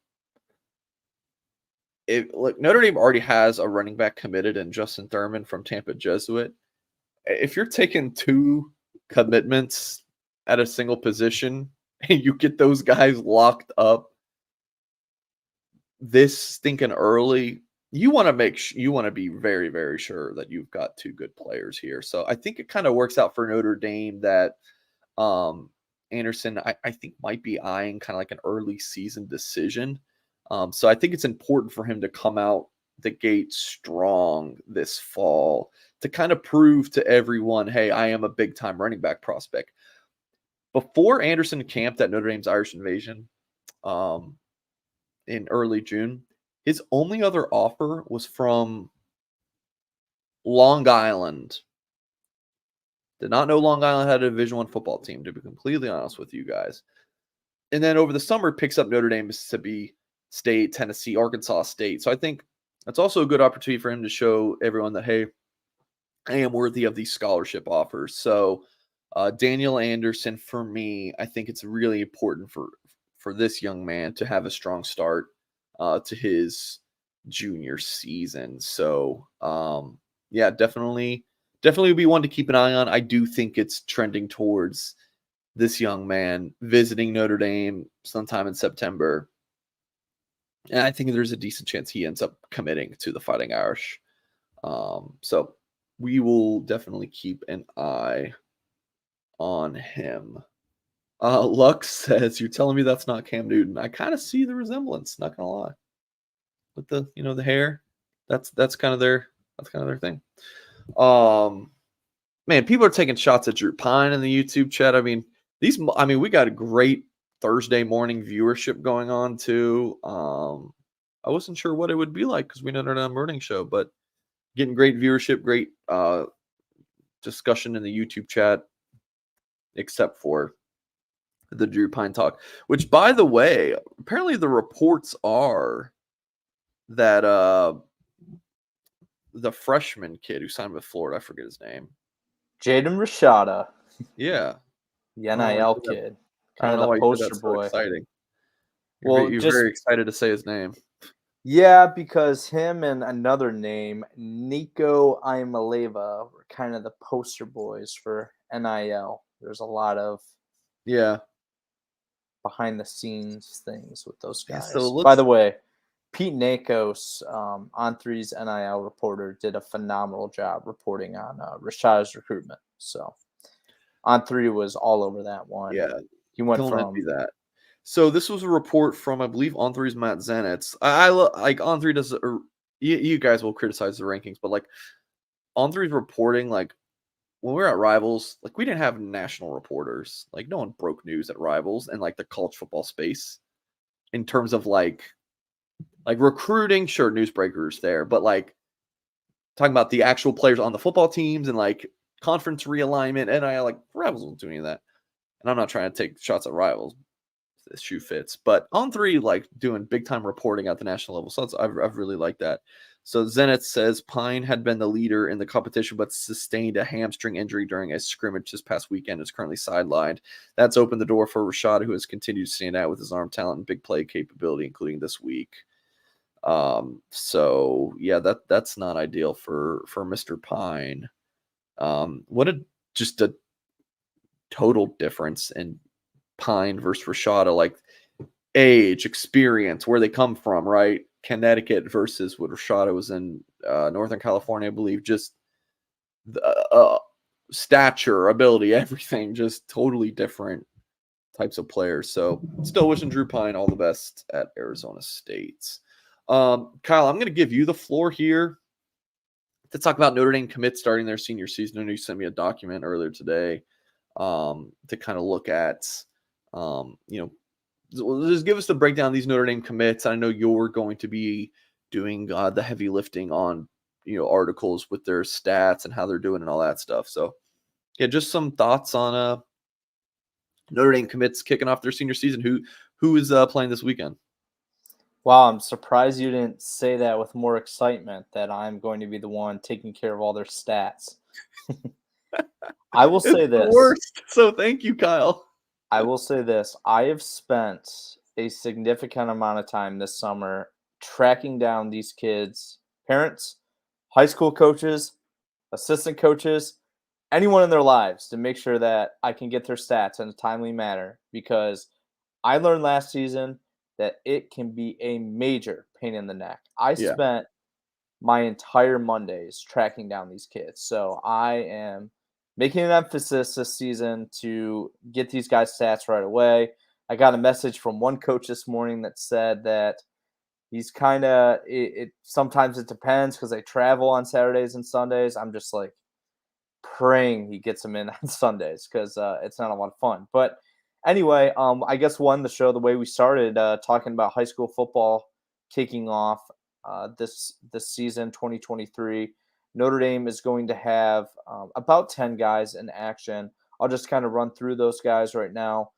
Notre Dame already has a running back committed in Justin Thurman from Tampa Jesuit. If you're taking 2 commitments at a single position and you get those guys locked up this stinking early, you want to be very, very sure that you've got 2 good players here. So I think it kind of works out for Notre Dame that Anderson, I think, might be eyeing kind of like an early season decision. So I think it's important for him to come out the gate strong this fall to kind of prove to everyone, hey, I am a big time running back prospect. Before Anderson camped at Notre Dame's Irish Invasion, in early June, his only other offer was from Long Island. Did not know Long Island had a Division I football team, to be completely honest with you guys. And then over the summer, picks up Notre Dame, Mississippi State, Tennessee, Arkansas State. So I think that's also a good opportunity for him to show everyone that, hey, I am worthy of these scholarship offers. So Daniel Anderson, for me, I think it's really important for this young man to have a strong start to his junior season. So, yeah, definitely be one to keep an eye on. I do think it's trending towards this young man visiting Notre Dame sometime in September. And I think there's a decent chance he ends up committing to the Fighting Irish. So we will definitely keep an eye on him. Lux says, "You're telling me that's not Cam Newton?" I kind of see the resemblance, not gonna lie. With the the hair. That's kind of their thing. Man, people are taking shots at Drew Pine in the YouTube chat. I mean, we got a great Thursday morning viewership going on too. I wasn't sure what it would be like because we know they're not a morning show, but getting great viewership, great discussion in the YouTube chat, except for the Drew Pine talk, which, by the way, apparently the reports are that the freshman kid who signed with Florida, I forget his name. Jaden Rashada. Yeah. The NIL kid. Kind of the poster boy. So exciting. You're very excited to say his name. Yeah, because him and another name, Nico Imaleva, were kind of the poster boys for NIL. There's a lot of behind the scenes things with those guys. Yeah, so by the way, Pete Nakos, On3's NIL reporter, did a phenomenal job reporting on Rashada's recruitment. So On3 was all over that one. Yeah, he went from that. So this was a report from, I believe, On3's Matt Zenitz. I like On3 does. You guys will criticize the rankings, but like On3's reporting, like when we were at Rivals, like we didn't have national reporters. Like no one broke news at Rivals and like the college football space in terms of like Like recruiting, sure, newsbreakers there, but like talking about the actual players on the football teams and like conference realignment, NIL, like Rivals won't do any of that. And I'm not trying to take shots at Rivals. This shoe fits, but On3 like doing big time reporting at the national level. So I've really liked that. So Zenith says Pine had been the leader in the competition, but sustained a hamstring injury during a scrimmage this past weekend. Is currently sidelined. That's opened the door for Rashad, who has continued to stand out with his arm talent and big play capability, including this week. So yeah, that's not ideal for Mr. Pine. What just a total difference in Pine versus Rashada, like age, experience, where they come from, right? Connecticut versus what Rashada was in Northern California, I believe. Just the stature, ability, everything, just totally different types of players. So still wishing Drew Pine all the best at Arizona State. Kyle, I'm going to give you the floor here to talk about Notre Dame commits starting their senior season. I know you sent me a document earlier today to kind of look at, just give us the breakdown of these Notre Dame commits. I know you're going to be doing the heavy lifting on, articles with their stats and how they're doing and all that stuff. So, yeah, just some thoughts on Notre Dame commits kicking off their senior season. Who is playing this weekend? Wow, I'm surprised you didn't say that with more excitement that I'm going to be the one taking care of all their stats. I will say this. The worst. So thank you, Kyle. I will say this. I have spent a significant amount of time this summer tracking down these kids' parents, high school coaches, assistant coaches, anyone in their lives to make sure that I can get their stats in a timely manner, because I learned last season that it can be a major pain in the neck. I spent my entire Mondays tracking down these kids. So I am making an emphasis this season to get these guys' stats right away. I got a message from one coach this morning that said that he's kind of sometimes it depends because they travel on Saturdays and Sundays. I'm just like praying he gets them in on Sundays because it's not a lot of fun. But anyway, I guess the show the way we started talking about high school football kicking off this season 2023. Notre Dame is going to have about 10 guys in action. I'll just kind of run through those guys right now.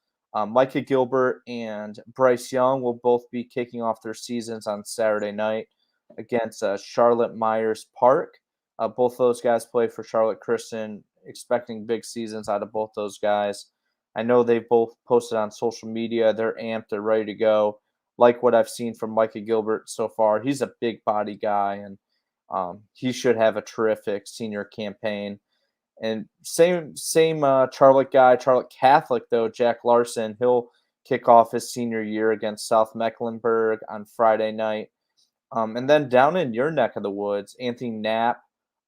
Micah Gilbert and Bryce Young will both be kicking off their seasons on Saturday night against Charlotte Myers Park. Both those guys play for Charlotte Christian, expecting big seasons out of both those guys. I know they've both posted on social media. They're amped. They're ready to go. Like what I've seen from Micah Gilbert so far. He's a big body guy, and he should have a terrific senior campaign. And same Charlotte guy, Charlotte Catholic, though, Jack Larson, he'll kick off his senior year against South Mecklenburg on Friday night. And then down in your neck of the woods, Anthony Knapp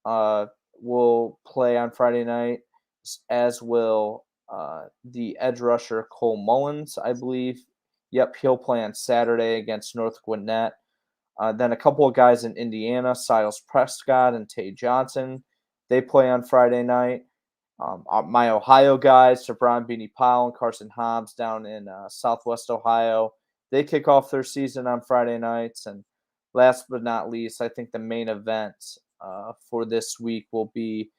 will play on Friday night, as will the edge rusher Cole Mullins, I believe. Yep, he'll play on Saturday against North Gwinnett. Then a couple of guys in Indiana, Silas Prescott and Tay Johnson, they play on Friday night. My Ohio guys, Sabron Beanie Powell and Carson Hobbs down in Southwest Ohio, they kick off their season on Friday nights. And last but not least, I think the main event for this week will be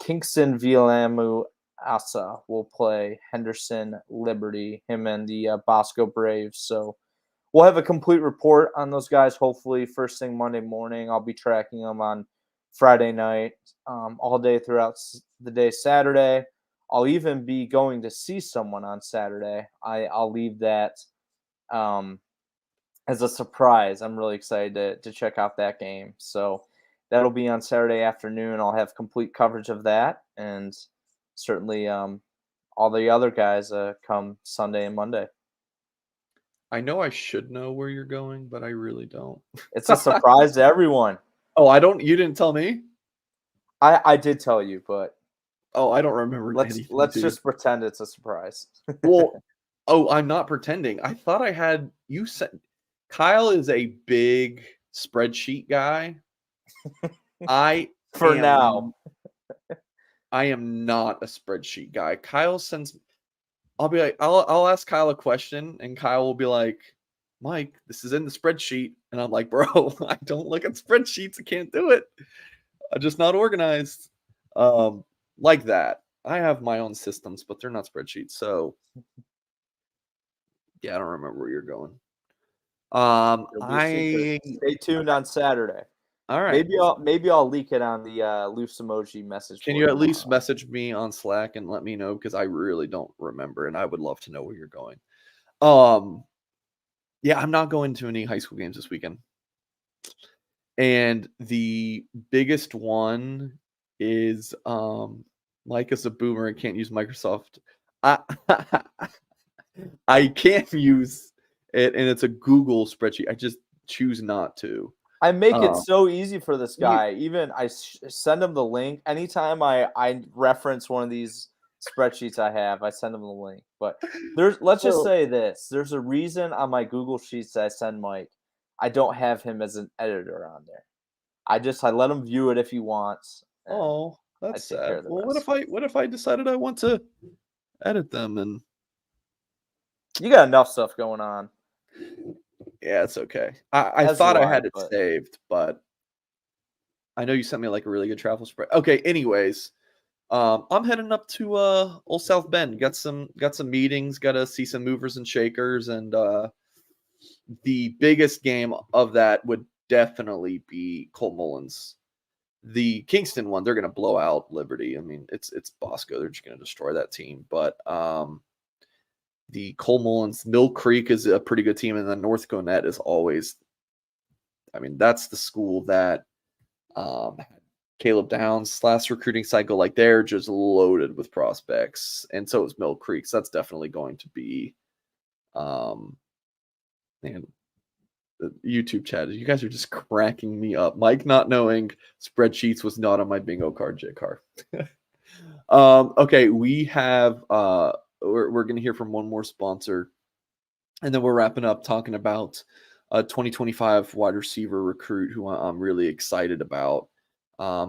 Kingston Villamu Asa will play Henderson Liberty, him and the Bosco Braves. So we'll have a complete report on those guys, hopefully first thing Monday morning. I'll be tracking them on Friday night, all day throughout the day Saturday. I'll even be going to see someone on Saturday. I'll leave that as a surprise. I'm really excited to check out that game. So that'll be on Saturday afternoon. I'll have complete coverage of that, and certainly all the other guys come Sunday and Monday. I know I should know where you're going, but I really don't. It's a surprise to everyone. Oh, you didn't tell me? I did tell you, but I don't remember anything. Let's just pretend it's a surprise. Well, I'm not pretending. I thought I had you said Kyle is a big spreadsheet guy. Now. I am not a spreadsheet guy. Kyle sends I'll be like, I'll ask Kyle a question, and Kyle will be like, Mike, this is in the spreadsheet. And I'm like, bro, I don't look at spreadsheets. I can't do it. I'm just not organized. Like that. I have my own systems, but they're not spreadsheets. So yeah, I don't remember where you're going. It'll be a secret. Stay tuned on Saturday. All right. Maybe I'll leak it on the loose emoji message. Can you at least message me on Slack and let me know, because I really don't remember and I would love to know where you're going. Yeah, I'm not going to any high school games this weekend. And the biggest one is Mike is a boomer and can't use Microsoft. I can't use it, and it's a Google spreadsheet. I just choose not to. I make it so easy for this guy. Even I send him the link. Anytime I reference one of these spreadsheets I have, I send him the link. But let's just say this. There's a reason on my Google Sheets that I send Mike, I don't have him as an editor on there. I let him view it if he wants. Oh, that's sad. Well, what if I decided I want to edit them? And you got enough stuff going on. Yeah, it's okay. I thought I had it saved, but I know you sent me like a really good travel spread. Okay, anyways, I'm heading up to Old South Bend. Got some meetings, got to see some movers and shakers, and the biggest game of that would definitely be Cole Mullins. The Kingston one, they're going to blow out Liberty. I mean, it's Bosco. They're just going to destroy that team. But the Cole Mullins, Mill Creek is a pretty good team, and then North Gwinnett is always, I mean, that's the school that Caleb Downs' last recruiting cycle, like they're just loaded with prospects, and so is Mill Creek. So that's definitely going to be, man, the YouTube chat. You guys are just cracking me up. Mike not knowing spreadsheets was not on my bingo card, J-Car. Okay, we have we're going to hear from one more sponsor, and then we're wrapping up talking about a 2025 wide receiver recruit who I'm really excited about.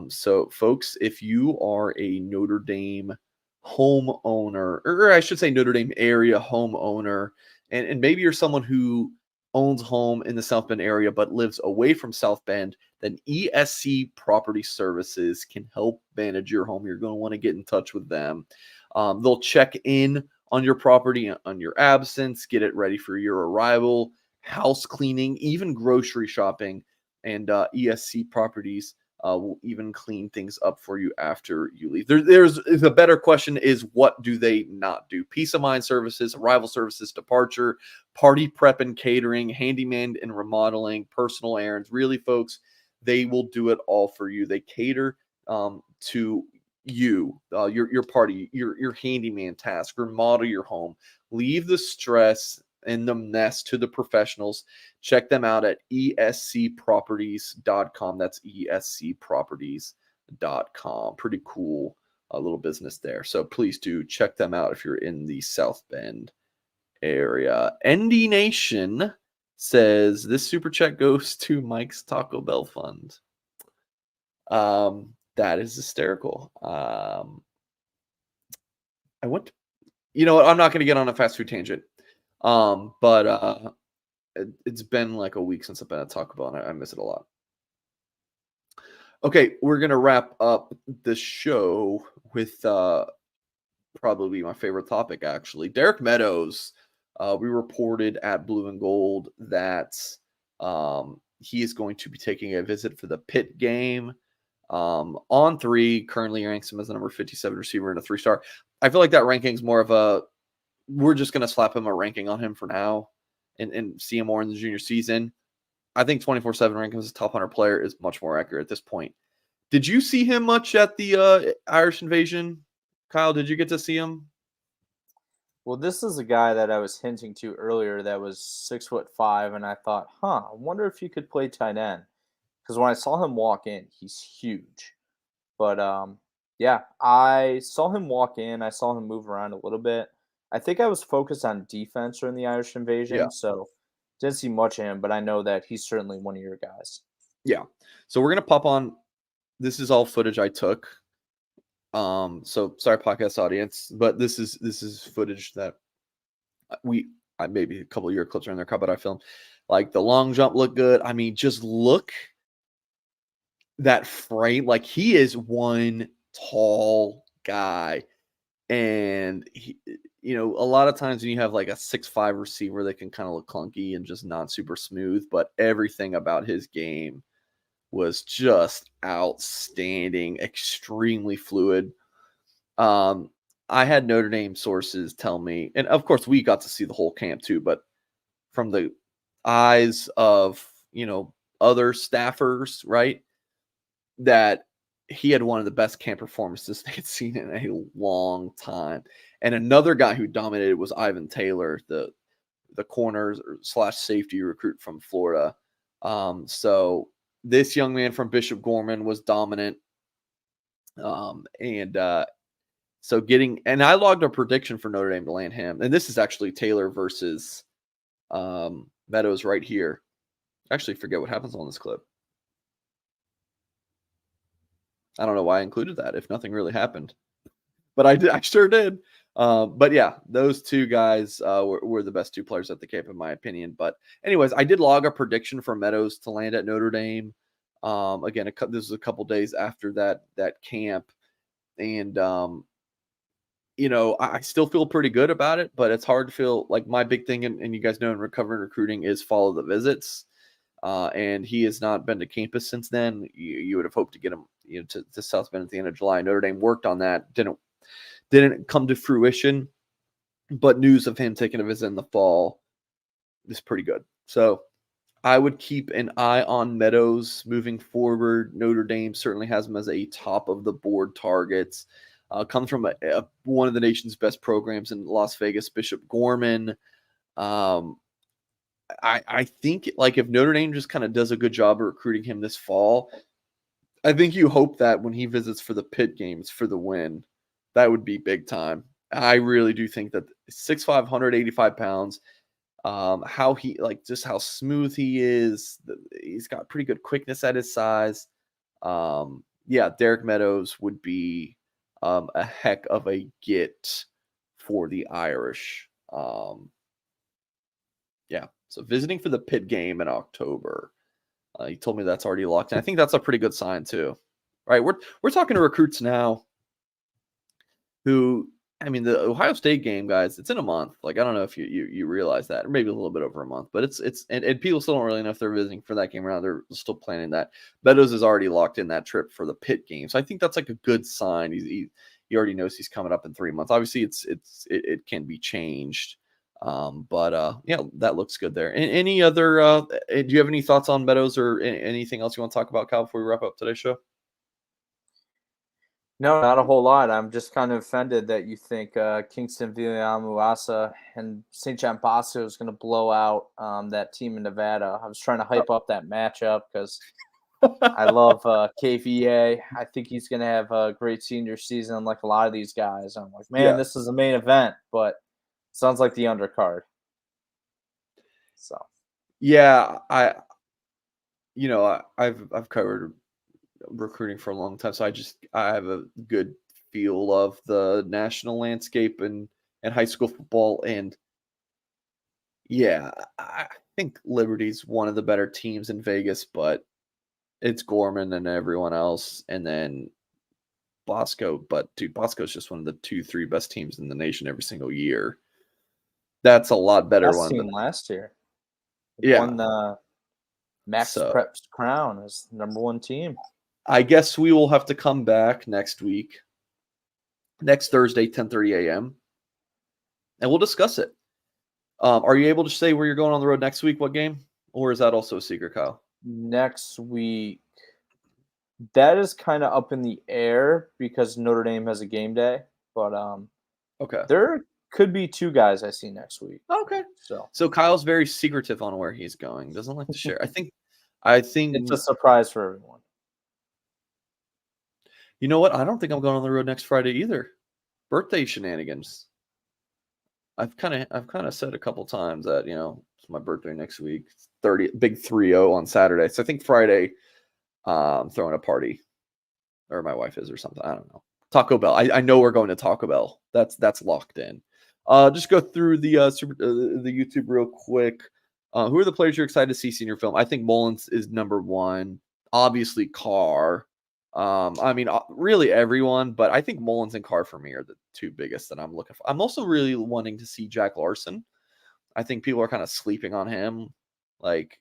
So, folks, if you are a Notre Dame homeowner, or I should say Notre Dame area homeowner, and maybe you're someone who owns home in the South Bend area but lives away from South Bend, then ESC Property Services can help manage your home. You're going to want to get in touch with them. They'll check in on your property on your absence, get it ready for your arrival, house cleaning, even grocery shopping, and ESC Properties will even clean things up for you after you leave. There's the better question is, what do they not do? Peace of mind services, arrival services, departure, party prep and catering, handyman and remodeling, personal errands. Really, folks, they will do it all for you. They cater to you, your party, your handyman task, remodel your home, leave the stress and the mess to the professionals. Check them out at escproperties.com. That's escproperties.com. Pretty cool little business there. So please do check them out if you're in the South Bend area. ND Nation says this super chat goes to Mike's Taco Bell fund. That is hysterical. I went to, you know what? I'm not going to get on a fast food tangent. But it's been like a week since I've been at Taco Bell, and I miss it a lot. Okay, we're going to wrap up the show with probably my favorite topic, actually. Derek Meadows. We reported at Blue and Gold that he is going to be taking a visit for the Pitt game. On 3, currently ranks him as the number 57 receiver and a 3-star. I feel like that ranking is more of a, we're just going to slap him a ranking on him for now and see him more in the junior season. I think 24/7 ranking as a top 100 player is much more accurate at this point. Did you see him much at the Irish Invasion? Kyle, did you get to see him? Well, this is a guy that I was hinting to earlier that was 6'5", and I thought, I wonder if he could play tight end. Because when I saw him walk in, he's huge. But yeah, I saw him walk in. I saw him move around a little bit. I think I was focused on defense during the Irish Invasion, so didn't see much of him, but I know that he's certainly one of your guys. Yeah. So we're going to pop on. This is all footage I took. So sorry, podcast audience, but this is footage that maybe a couple of year clips are in there, but I filmed. Like the long jump looked good. I mean, just look that frame. Like he is one tall guy. And he, a lot of times when you have like a 6'5" receiver that can kind of look clunky and just not super smooth, but everything about his game was just outstanding, extremely fluid. I had Notre Dame sources tell me, and of course we got to see the whole camp too, but from the eyes of, other staffers, right, that he had one of the best camp performances they had seen in a long time. And another guy who dominated was Ivan Taylor, the corner / safety recruit from Florida. So this young man from Bishop Gorman was dominant. So and I logged a prediction for Notre Dame to land him. And this is actually Taylor versus Meadows right here. Actually, forget what happens on this clip. I don't know why I included that if nothing really happened, but I did. I sure did. But yeah, those two guys were the best two players at the camp, in my opinion. But anyways, I did log a prediction for Meadows to land at Notre Dame. Again, this is a couple days after that camp, and I still feel pretty good about it. But it's hard to feel like my big thing, and you guys know in recovering recruiting is follow the visits. And he has not been to campus since then. You would have hoped to get him, to South Bend at the end of July. Notre Dame worked on that, didn't come to fruition, but news of him taking a visit in the fall is pretty good. So I would keep an eye on Meadows moving forward. Notre Dame certainly has him as a top of the board targets. Comes from one of the nation's best programs in Las Vegas, Bishop Gorman. I think like if Notre Dame just kind of does a good job of recruiting him this fall, I think you hope that when he visits for the pit games for the win, that would be big time. I really do think that 6'5", 185 pounds, how he just how smooth he is. He's got pretty good quickness at his size. Derek Meadows would be a heck of a get for the Irish. So visiting for the pit game in October. He told me that's already locked in. I think that's a pretty good sign too. Right? We're talking to recruits now who, I mean, the Ohio State game, guys, it's in a month. Like, I don't know if you realize that, or maybe a little bit over a month, but it's and people still don't really know if they're visiting for that game around. They're still planning that. Meadows has already locked in that trip for the pit game. So I think that's like a good sign. He already knows he's coming up in 3 months. Obviously it can be changed. That looks good there. And any other, do you have any thoughts on Meadows or anything else you want to talk about, Kyle, before we wrap up today's show? No, not a whole lot. I'm just kind of offended that you think Kingston Villamuasa and St. John Bosco is going to blow out that team in Nevada. I was trying to hype up that matchup because I love KVA. I think he's going to have a great senior season like a lot of these guys. I'm like, man, This is a main event, but sounds like the undercard. So, yeah, I've covered recruiting for a long time, so I have a good feel of the national landscape and high school football. And I think Liberty's one of the better teams in Vegas, but it's Gorman and everyone else, and then Bosco. But dude, Bosco's just one of the 2-3 best teams in the nation every single year. That's a lot better best one team than last year. Won the Max Preps crown as number one team. I guess we will have to come back next Thursday, 10:30 a.m., and we'll discuss it. Are you able to say where you're going on the road next week? What game? Or is that also a secret, Kyle? Next week, that is kind of up in the air because Notre Dame has a game day. But okay, there could be 2 guys I see next week. Okay, so Kyle's very secretive on where he's going. Doesn't like to share. I think it's a surprise for everyone. You know what? I don't think I'm going on the road next Friday either. Birthday shenanigans. I've kind of said a couple times that it's my birthday next week. It's big 3-0 on Saturday. So I think Friday, throwing a party, or my wife is or something. I don't know. Taco Bell. I know we're going to Taco Bell. That's locked in. Just go through the the YouTube real quick. Who are the players you're excited to see senior film? I think Mullins is number one. Obviously, Carr. I mean, really everyone, but I think Mullins and Carr for me are the two biggest that I'm looking for. I'm also really wanting to see Jack Larson. I think people are kind of sleeping on him. Like,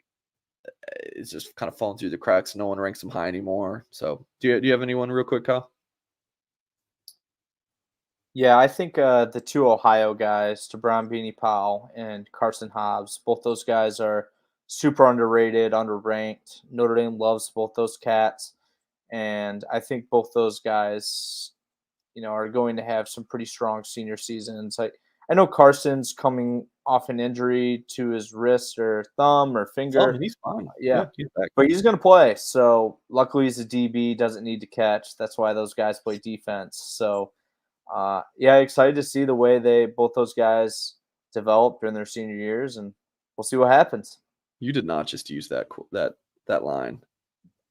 it's just kind of falling through the cracks. No one ranks him high anymore. So, do you have anyone real quick, Kyle? Yeah, I think the two Ohio guys, DeBron Beanie Powell and Carson Hobbs, both those guys are super underrated, underranked. Notre Dame loves both those cats, and I think both those guys, are going to have some pretty strong senior seasons. I know Carson's coming off an injury to his wrist or thumb or finger. He's fine. Yeah, He's back. but he's going to play. So luckily, he's a DB, doesn't need to catch. That's why those guys play defense. So. Yeah, excited to see the way both those guys develop during their senior years, and we'll see what happens. You did not just use that line.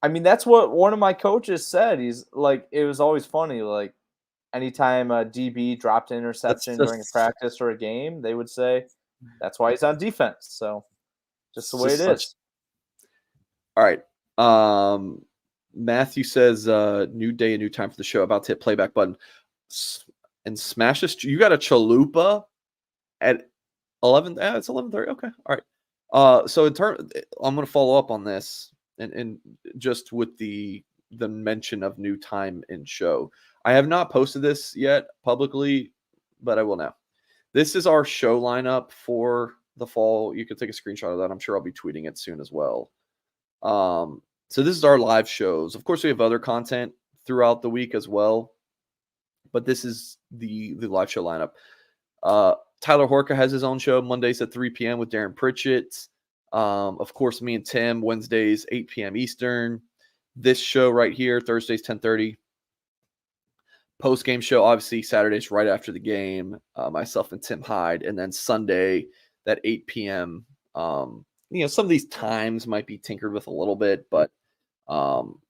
I mean, that's what one of my coaches said. He's like, it was always funny. Like, anytime a DB dropped an interception during a practice or a game, they would say that's why he's on defense. So, just the way it is. All right. Matthew says, "New day, a new time for the show. About to hit playback button." And smash this. You got a chalupa at 11. It's 11:30. Okay, all right. So I'm going to follow up on this, and just with the mention of new time in show. I have not posted this yet publicly, but I will now. This is our show lineup for the fall. You can take a screenshot of that. I'm sure I'll be tweeting it soon as well. So this is our live shows. Of course, we have other content throughout the week as well. But this is the live show lineup. Tyler Horka has his own show Mondays at 3 p.m. with Darren Pritchett. Of course, me and Tim, Wednesdays, 8 p.m. Eastern. This show right here, Thursdays, 10:30. Post-game show, obviously, Saturdays right after the game. Myself and Tim Hyde. And then Sunday, that 8 p.m. Some of these times might be tinkered with a little bit, but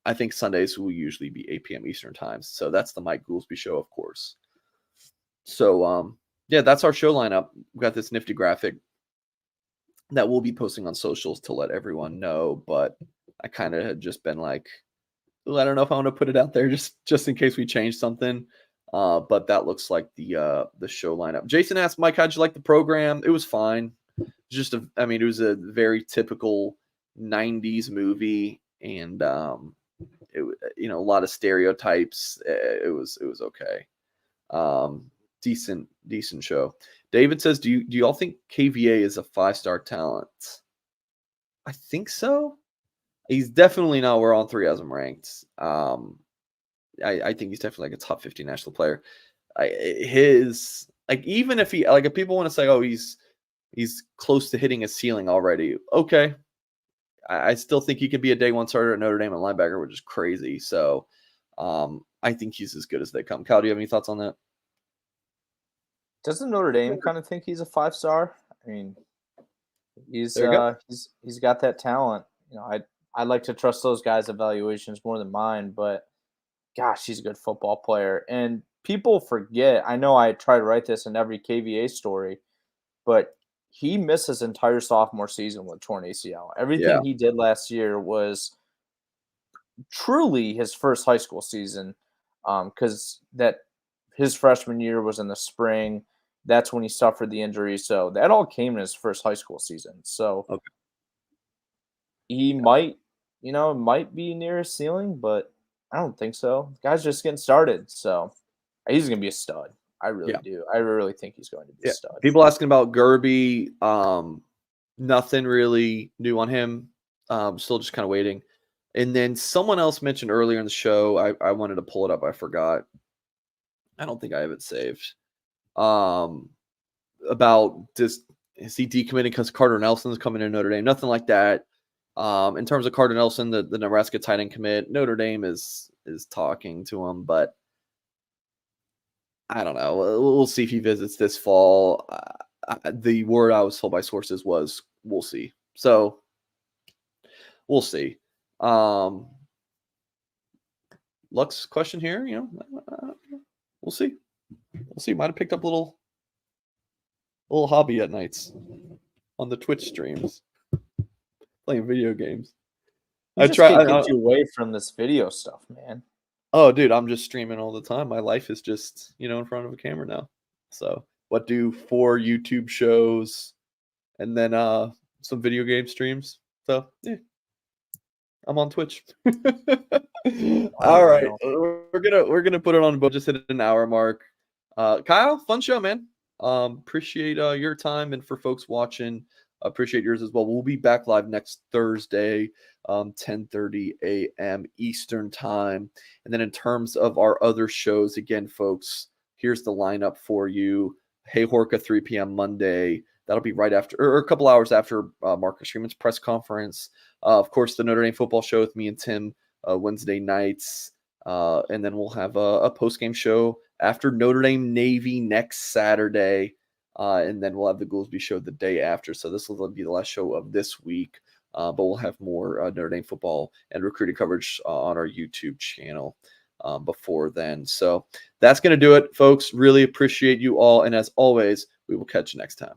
I think Sundays will usually be 8 p.m. Eastern times. So that's the Mike Goolsby show, of course. So, yeah, that's our show lineup. We've got this nifty graphic that we'll be posting on socials to let everyone know. But I kind of had just been like, I don't know if I want to put it out there just in case we change something. But that looks like the show lineup. Jason asked, Mike, how'd you like the program? It was fine. It was a very typical 90s movie. And a lot of stereotypes. It was okay. Decent show. David says, do y'all think KVA is a 5-star talent? I think so. He's definitely not where On 3 has him ranked. I think he's definitely like a top 50 national player. Even if if people want to say, oh, he's close to hitting a ceiling already. Okay. I still think he could be a day one starter at Notre Dame and linebacker, which is crazy. So I think he's as good as they come. Kyle, do you have any thoughts on that? Doesn't Notre Dame kind of think he's a 5-star? I mean, he's got that talent. I'd like to trust those guys' evaluations more than mine, but gosh, he's a good football player. And people forget, I know I try to write this in every KVA story, but he missed his entire sophomore season with torn ACL. Everything he did last year was truly his first high school season, because his freshman year was in the spring. That's when he suffered the injury. So that all came in his first high school season. So he might be near his ceiling, but I don't think so. The guy's just getting started. So he's going to be a stud. I really do. I really think he's going to be a stud. People asking about Gerby. Nothing really new on him. Still just kind of waiting. And then someone else mentioned earlier in the show, I wanted to pull it up. I forgot. I don't think I have it saved. About is he decommitting because Carter Nelson's coming to Notre Dame? Nothing like that. In terms of Carter Nelson, the Nebraska tight end commit, Notre Dame is talking to him, but I don't know. We'll see if he visits this fall. The word I was told by sources was we'll see. So we'll see. Luck's question here, we'll see. We'll see. Might have picked up a little little hobby at nights on the Twitch streams, playing video games. We just can't get you away from this video stuff, man. Oh, dude, I'm just streaming all the time. My life is just, in front of a camera now. So, 4 YouTube shows and then some video game streams. So, yeah. I'm on Twitch. All right. We're gonna put it on, but just hit an hour mark. Kyle, fun show, man. Appreciate your time, and for folks watching, appreciate yours as well. We'll be back live next Thursday, 10:30 a.m. Eastern time. And then in terms of our other shows, again, folks, here's the lineup for you. Hey Horka, 3 p.m. Monday. That'll be right after, or a couple hours after Marcus Freeman's press conference. Of course, the Notre Dame football show with me and Tim Wednesday nights. And then we'll have a post-game show after Notre Dame Navy next Saturday. And then we'll have the Goolsby show the day after. So this will be the last show of this week. But we'll have more Notre Dame football and recruiting coverage on our YouTube channel before then. So that's going to do it, folks. Really appreciate you all. And as always, we will catch you next time.